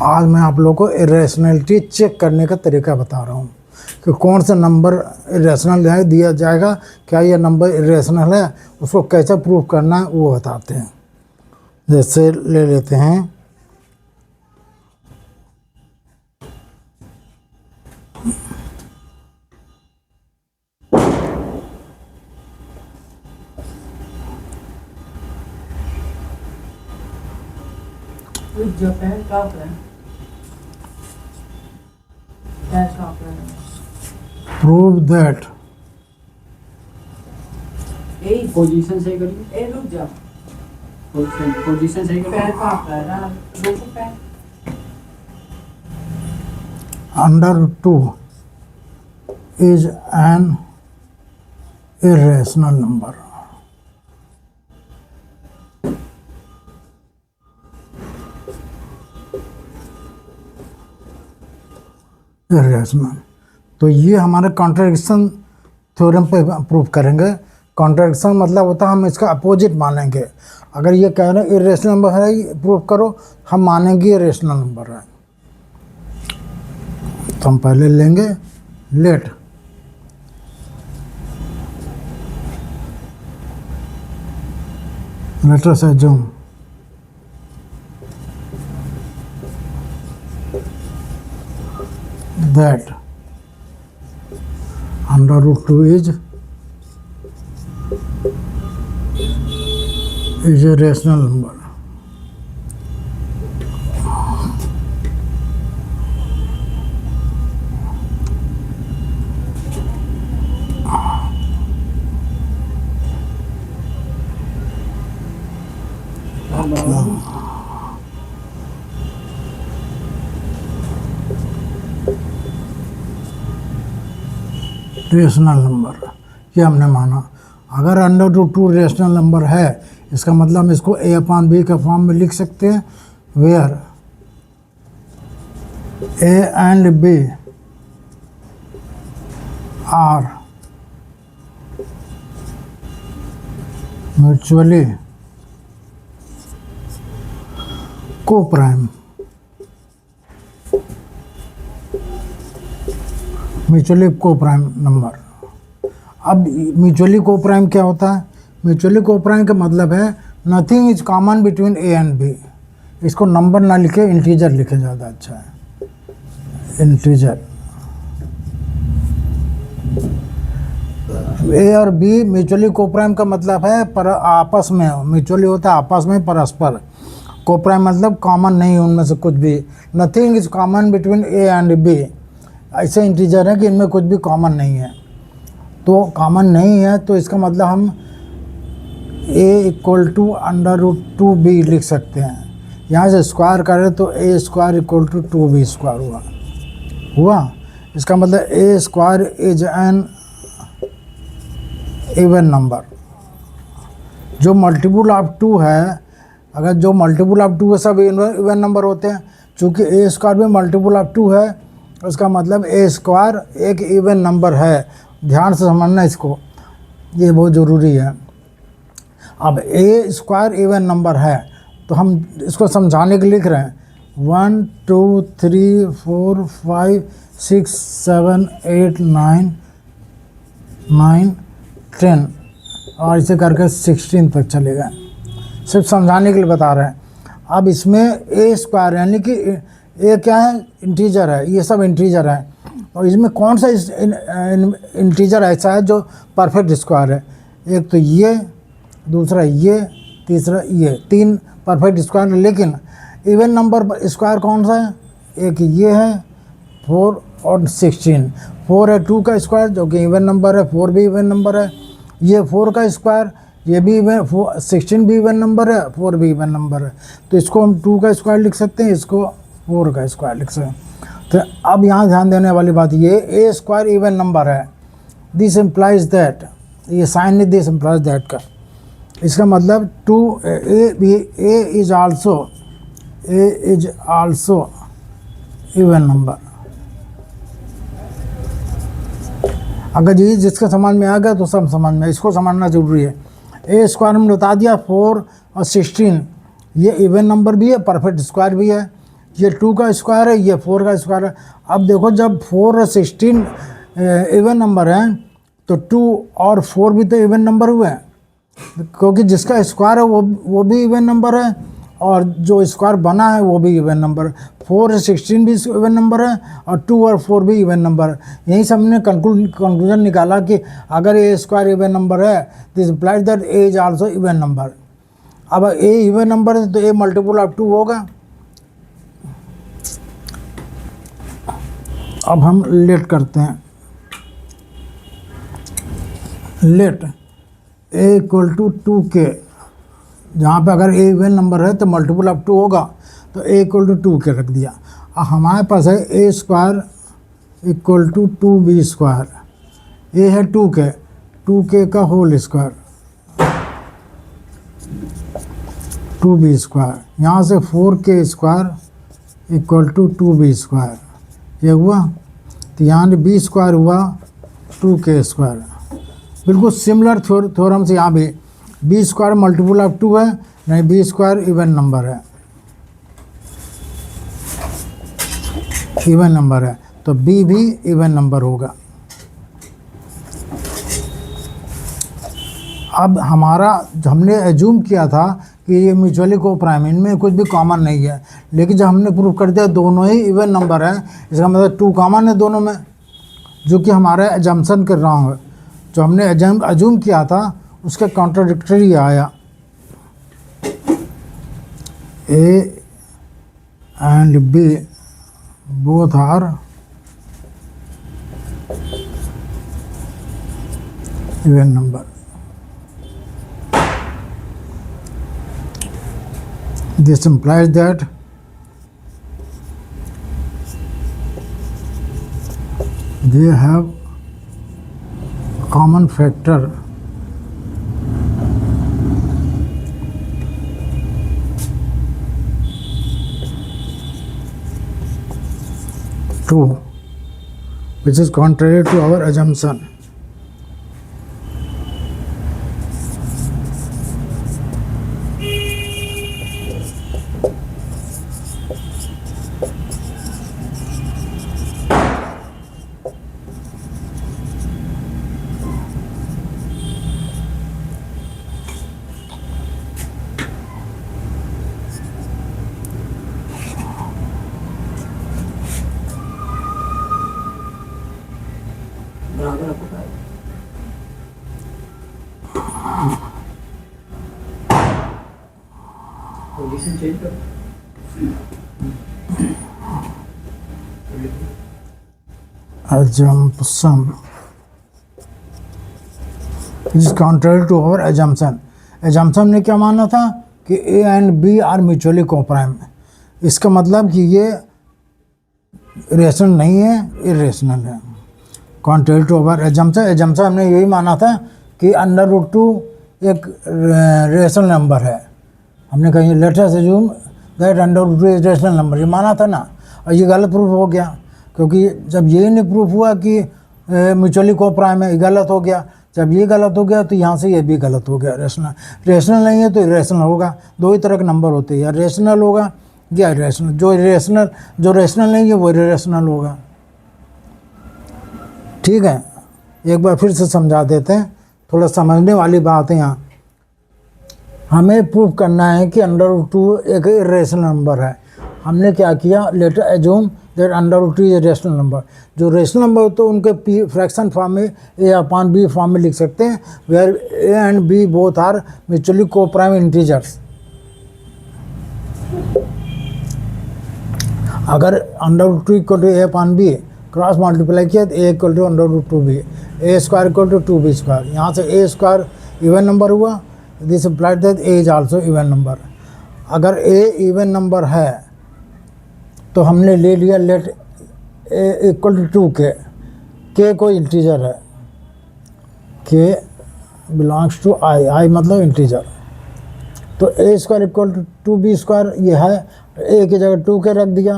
आज मैं आप लोगों को इरेशनलिटी चेक करने का तरीका बता रहा हूँ कि कौन सा नंबर इरेशनल दिया जाएगा, क्या यह नंबर इरेशनल है, उसको कैसे प्रूव करना है वो बताते हैं। जैसे ले लेते हैं प्रूव दैट पोजीशन सही करिए। रुक जा, पोजीशन सही पैर करिए। कहाँ पर है? रुको पैर। Under 2 is an irrational number. Irrational, तो ये हमारे कॉन्ट्रडिक्शन थ्योरम पे प्रूव करेंगे। कॉन्ट्रडिक्शन मतलब होता है हम इसका अपोजिट मानेंगे। अगर ये कह रहे हैं इरेशनल नंबर है प्रूव करो, हम मानेंगे इरेशनल नंबर है। तो हम पहले लेंगे late us assume that under root 2 is a rational number. Rational number ये हमने माना। अगर अंडर रूट 2 रेशनल नंबर है, इसका मतलब हम इसको a अपॉन बी के फॉर्म में लिख सकते हैं, where a and b are mutually coprime. Mutually coprime number. अब म्यूचुअली को प्राइम क्या होता है? म्यूचुअली को प्राइम का मतलब है nothing is common between A and B. इसको नंबर ना लिखे, इंटीजर लिखे ज़्यादा अच्छा है। इंटीजर ए और बी म्यूचुअली को प्राइम का मतलब है पर आपस में, म्यूचुअली होता है आपस में परस्पर। को प्राइम मतलब कॉमन नहीं उनमें से कुछ भी। Nothing is common between A and B. ऐसे इंटीजर है कि इनमें कुछ भी कॉमन नहीं है। तो कॉमन नहीं है तो इसका मतलब हम a equal to under root 2b लिख सकते हैं। यहाँ से स्क्वायर करें तो a square equal to 2b square हुआ। इसका मतलब a square is an even number. जो मल्टीपल ऑफ 2 है, अगर जो मल्टीपल ऑफ 2 है सब इवन नंबर होते हैं। चूँकि a स्क्वायर भी मल्टीपल ऑफ 2 है, उसका मतलब a स्क्वायर एक इवन नंबर है। ध्यान से समझना इसको, ये बहुत ज़रूरी है। अब a स्क्वायर इवन नंबर है तो हम इसको समझाने के लिए लिख रहे हैं 1 2 3 4 5 6 7 8 9 9 10 और इसे करके 16 तक चलेगा। सिर्फ समझाने के लिए बता रहे हैं। अब इसमें a स्क्वायर यानी कि ये क्या है? इंटीजर है। ये सब इंटीजर है। और इसमें कौन सा इंटीजर ऐसा है जो परफेक्ट स्क्वायर है? एक तो ये, दूसरा ये, तीसरा ये, 3 परफेक्ट स्क्वायर है। लेकिन इवन नंबर स्क्वायर कौन सा है? एक ये है 4 और 16। 4 है 2 का स्क्वायर जो कि इवन नंबर है, 4 भी इवन नंबर है। ये 4 का स्क्वायर, ये भी इवन, 16 भी इवन नंबर है, 4 भी इवन नंबर है। तो इसको हम 2 का स्क्वायर लिख सकते हैं, इसको 4 का स्क्वायर लिख सकते हैं। तो अब यहाँ ध्यान देने वाली बात, ये a स्क्वायर इवन नंबर है। दिस इम्प्लाइज दैट, ये साइन नहीं, दिस इम्प्लाइज दैट का। इसका मतलब a is also even number. अगर ये जिसका समझ में आ गया तो सब समझ में, इसको समझना जरूरी है। a स्क्वायर हमने बता दिया 4 और 16 ये इवन नंबर भी है, परफेक्ट स्क्वायर भी है। ये 2 का स्क्वायर है, ये 4 का स्क्वायर है। अब देखो जब 4 और 16 इवन नंबर हैं तो 2 और 4 भी तो इवन नंबर हुए हैं, क्योंकि जिसका स्क्वायर है वो भी इवन नंबर है और जो स्क्वायर बना है वो भी इवन नंबर है। 4 और 16 भी इवन नंबर है और 2 और 4 भी इवन नंबर है। यही सब हमने कंक्लूजन निकाला कि अगर ए स्क्वायर इवन नंबर है this implies that A is also even number. अब ए इवन नंबर है तो ए मल्टीपल ऑफ 2 होगा। अब हम लेट करते हैं। Late A equal to 2k, जहाँ पे अगर ए इवन नंबर है तो मल्टीपल ऑफ 2 होगा, तो ए इक्वल टू 2k रख दिया। अब हमारे पास है a square equal to 2b square, a है 2k का होल स्क्वायर 2b स्क्वायर, यहाँ से 4k square equal to 2b square, ये हुआ। तो यहाँ b स्क्वायर हुआ 2k स्क्वायर। बिल्कुल सिमिलर थ्योरम से यहाँ भी b स्क्वायर मल्टीपल ऑफ 2 है, नहीं b स्क्वायर इवन नंबर है, इवन नंबर है तो b भी इवन नंबर होगा। अब हमारा हमने एज्यूम किया था कि ये म्यूचुअली कोप्राइम, इनमें कुछ भी कॉमन नहीं है, लेकिन जब हमने प्रूव कर दिया दोनों ही इवन नंबर है, इसका मतलब 2 कॉमन है दोनों में, जो कि हमारा एजम्पशन कर रहा हूँ। जो हमने एज्यूम किया था उसके कॉन्ट्राडिक्टरी आया। A and B both are even number. This implies that they have common factor two, which is contrary to our assumption. बराबर आपको पता पोजीशन चेंज करो। Assumption is contrary to our assumption. assumption ने क्या माना था कि A and B are mutually coprime. इसका मतलब कि ये रेशनल नहीं है, इरेशनल है। Contrary to our assumption, assumption हमने यही माना था कि अंडर√2 एक रेशनल नंबर है। हमने कहीं लेट अस अज्यूम दैट अंडर√2 इज रेशनल नंबर, ये माना था ना, और ये गलत प्रूफ हो गया, क्योंकि जब ये नहीं प्रूफ हुआ कि म्यूचुअली कोप्राइम है, ये गलत हो गया। जब ये गलत हो गया तो यहाँ से ये भी गलत हो गया। रेशनल नहीं है तो इरेशनल होगा। दो ही तरह के नंबर होते हैं, या रेशनल होगा या इरेशनल। जो रेशनल नहीं है वो इरेशनल होगा। ठीक है, एक बार फिर से समझा देते हैं, थोड़ा समझने वाली बात है यहाँ। हमें प्रूव करना है कि अंडर√2 एक इरेशनल नंबर है। हमने क्या किया, लेट एज्यूम दैट अंडर√2 इज रेशनल नंबर। जो रेशनल नंबर तो उनके पी फ्रैक्शन फॉर्म में a/b फॉर्म में लिख सकते हैं, where a and b both are mutually coprime integers. अगर अंडर√2 equal to a/b cross multiply किया तो a इक्वल टू अंडर√2b, a square equal to 2b square. यहाँ से a स्क्वायर इवन नंबर हुआ, this implied that a is also even number. अगर a even number है तो हमने ले लिया let a equal to 2k, k कोई इंटीजर है, k बिलोंग्स टू i मतलब इंटीजर। तो a square equal to 2b square ये है, a की जगह 2k रख दिया।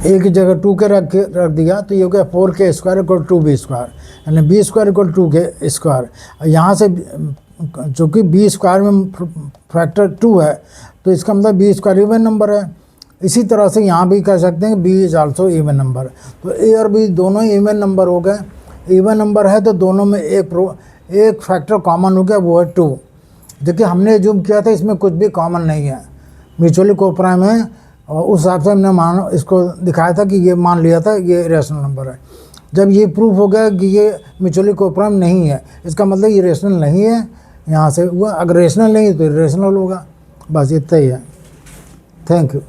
a की जगह 2k रख दिया तो ये हो गया 4k square equal to 2b square, यानी b square equal 2k square. यहाँ से चूँकि बी स्क्वायर में फैक्टर 2 है तो इसका मतलब बी स्क्वायर इवन नंबर है। इसी तरह से यहाँ भी कह सकते हैं B is also even number. तो ए और बी दोनों ही इवन नंबर हो गए। इवन नंबर है तो दोनों में एक फैक्टर कॉमन हो गया, वो है 2। देखिए हमने जूम किया था, इसमें कुछ भी कॉमन नहीं है, म्यूचुअली कोप्राइम है। और उस हिसाब से हमने इसको दिखाया था कि ये मान लिया था ये रेशनल नंबर है। जब ये प्रूफ हो गया कि ये म्यूचुअली कोप्राइम नहीं है, इसका मतलब ये रेशनल नहीं है, यहाँ से हुआ। अगर रेशनल नहीं तो रेशनल होगा। बस इतना ही है। Thank you.